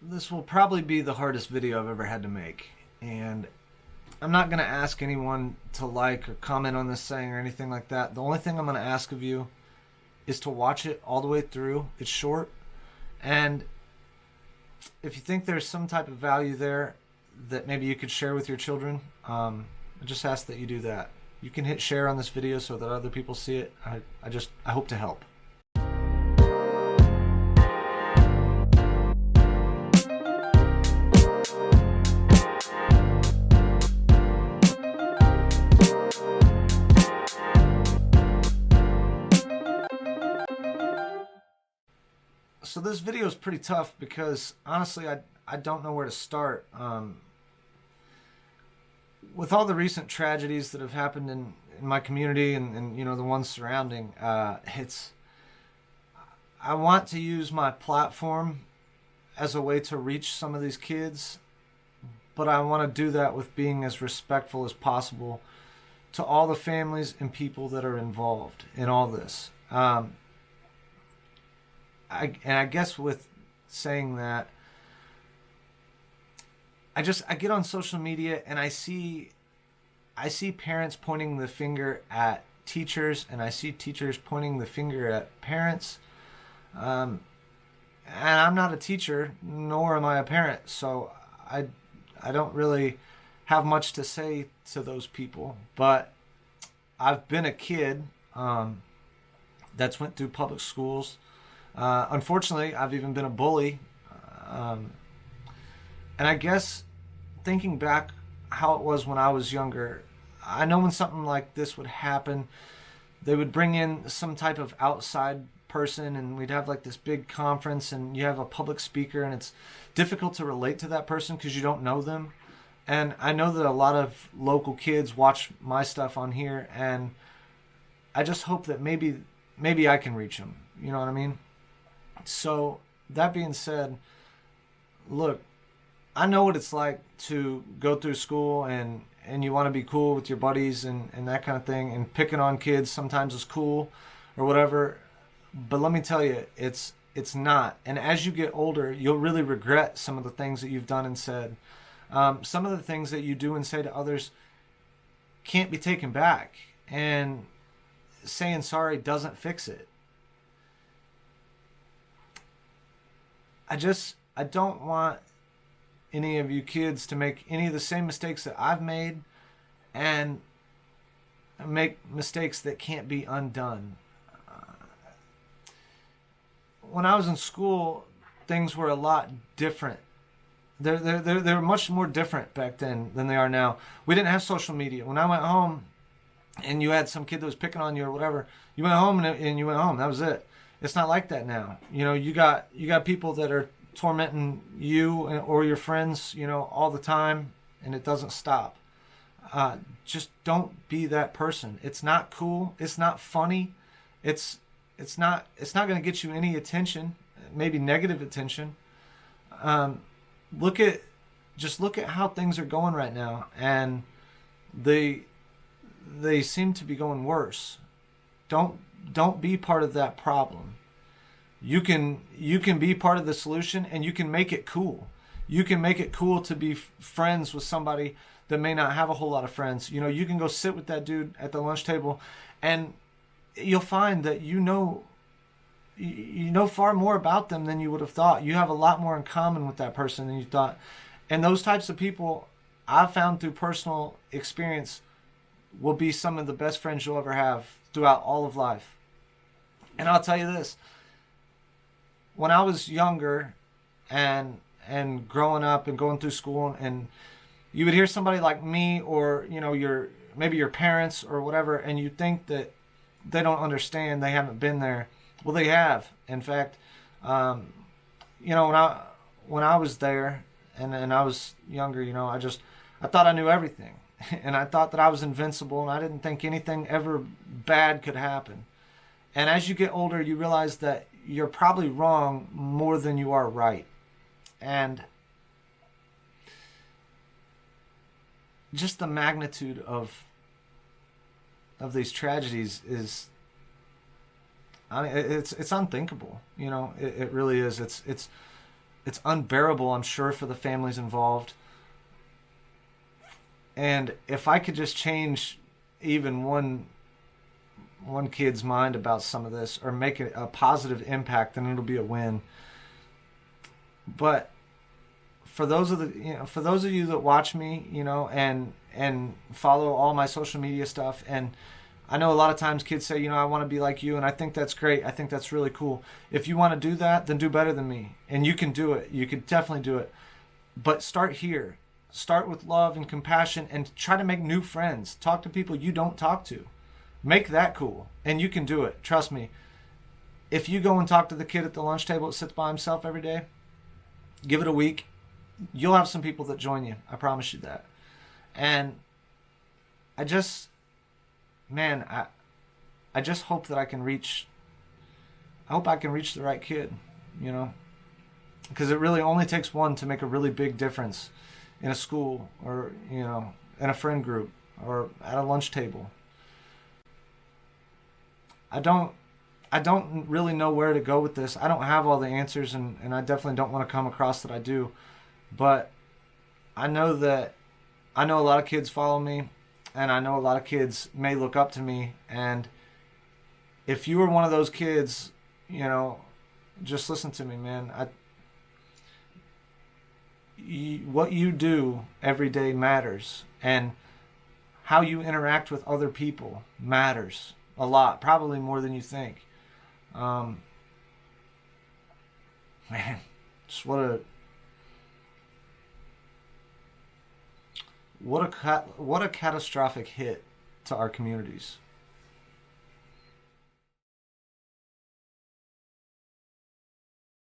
This will probably be the hardest video I've ever had to make, and I'm not going to ask anyone to like or comment on this thing or anything like that. The only thing I'm going to ask of you is to watch it all the way through. It's short, and if you think there's some type of value there that maybe you could share with your children, I just ask that you do that. You can hit share on this video so that other people see it. I hope to help. So this video is pretty tough because honestly I don't know where to start. With all the recent tragedies that have happened in my community and you know the ones surrounding, I want to use my platform as a way to reach some of these kids, but I want to do that with being as respectful as possible to all the families and people that are involved in all this. I guess with saying that, I get on social media and I see parents pointing the finger at teachers, and I see teachers pointing the finger at parents. And I'm not a teacher, nor am I a parent, so I don't really have much to say to those people. But I've been a kid that's went through public schools. Unfortunately, I've even been a bully. And I guess thinking back how it was when I was younger, I know when something like this would happen, they would bring in some type of outside person and we'd have like this big conference and you have a public speaker, and it's difficult to relate to that person because you don't know them. And I know that a lot of local kids watch my stuff on here, and I just hope that maybe I can reach them. You know what I mean? So that being said, look, I know what it's like to go through school and you want to be cool with your buddies and that kind of thing, and picking on kids sometimes is cool or whatever. But let me tell you, it's not. And as you get older, you'll really regret some of the things that you've done and said. Some of the things that you do and say to others can't be taken back, and saying sorry doesn't fix it. I don't want any of you kids to make any of the same mistakes that I've made and make mistakes that can't be undone. When I was in school, things were a lot different. They're much more different back then than they are now. We didn't have social media. When I went home and you had some kid that was picking on you or whatever, you went home and you went home. That was it. It's not like that now. You know, you got people that are tormenting you or your friends, you know, all the time, and it doesn't stop. Just don't be that person. It's not cool. It's not funny. It's not going to get you any attention, maybe negative attention. Look at how things are going right now, and they seem to be going worse. Don't be part of that problem. You can be part of the solution, and you can make it cool. You can make it cool to be friends with somebody that may not have a whole lot of friends. You know, you can go sit with that dude at the lunch table, and you'll find that you know far more about them than you would have thought. You have a lot more in common with that person than you thought. And those types of people, I've found through personal experience, will be some of the best friends you'll ever have throughout all of life. And I'll tell you this, when I was younger and growing up and going through school, and you would hear somebody like me, or you know, maybe your parents or whatever, and you think that they don't understand, they haven't been there. Well, they have. In fact, you know, when I was there and I was younger, you know, I thought I knew everything, and I thought that I was invincible, and I didn't think anything ever bad could happen. And as you get older, you realize that you're probably wrong more than you are right. And just the magnitude of these tragedies is, I mean, it's unthinkable. You know, it really is. It's It's unbearable, I'm sure, for the families involved. And if I could just change even one kid's mind about some of this, or make it a positive impact, then it'll be a win. But for those of you that watch me, and follow all my social media stuff, and I know a lot of times kids say, I want to be like you, and I think that's great. I think that's really cool. If you want to do that, then do better than me, and you can do it. You can definitely do it. But start here. Start with love and compassion, and try to make new friends. Talk to people you don't talk to. Make that cool, and you can do it. Trust me. If you go and talk to the kid at the lunch table that sits by himself every day, give it a week, you'll have some people that join you. I promise you that. And I just hope that I can reach the right kid, because it really only takes one to make a really big difference in a school, or, in a friend group, or at a lunch table. I don't really know where to go with this. I don't have all the answers, and I definitely don't want to come across that I do. But I know a lot of kids follow me, and I know a lot of kids may look up to me. And if you were one of those kids, just listen to me, man. What you do every day matters, and how you interact with other people matters a lot, probably more than you think. Man, just what a catastrophic hit to our communities.